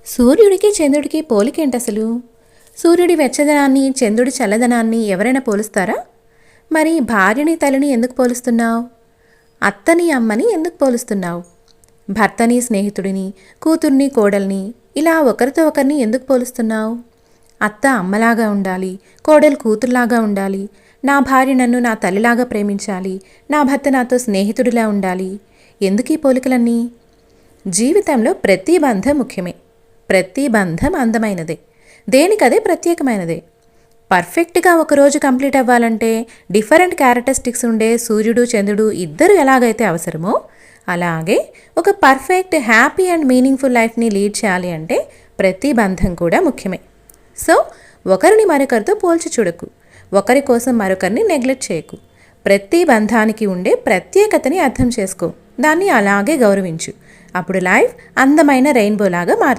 సూర్యుడికి చంద్రుడికి పోలికేంటసలు? సూర్యుడి వెచ్చదనాన్ని, చంద్రుడి చల్లదనాన్ని ఎవరైనా పోలుస్తారా? మరి భార్యని, తల్లిని ఎందుకు పోలుస్తున్నావు? అత్తని, అమ్మని ఎందుకు పోలుస్తున్నావు? భర్తని, స్నేహితుడిని, కూతుర్ని, కోడల్ని ఇలా ఒకరితో ఒకరిని ఎందుకు పోలుస్తున్నావు? అత్త అమ్మలాగా ఉండాలి, కోడలు కూతురులాగా ఉండాలి, నా భార్య నన్ను నా తల్లిలాగా ప్రేమించాలి, నా భర్త నాతో స్నేహితుడిలా ఉండాలి. ఎందుకీ పోలికలన్నీ? జీవితంలో ప్రతి బంధం ముఖ్యమే. ప్రతి బంధం అందమైనదే, దేనికదే ప్రత్యేకమైనదే. పర్ఫెక్ట్గా ఒకరోజు కంప్లీట్ అవ్వాలంటే డిఫరెంట్ క్యారెక్టరిస్టిక్స్ ఉండే సూర్యుడు, చంద్రుడు ఇద్దరు ఎలాగైతే అవసరమో, అలాగే ఒక పర్ఫెక్ట్, హ్యాపీ అండ్ మీనింగ్ఫుల్ లైఫ్ని లీడ్ చేయాలి అంటే ప్రతి బంధం కూడా ముఖ్యమే. సో ఒకరిని మరొకరితో పోల్చి చూడకు, ఒకరి కోసం మరొకరిని నెగ్లెక్ట్ చేయకు. ప్రతి బంధానికి ఉండే ప్రత్యేకతని అర్థం చేసుకో, దాన్ని అలాగే గౌరవించు. అప్పుడు లైఫ్ అందమైన రెయిన్బో లాగా మారుతుంది.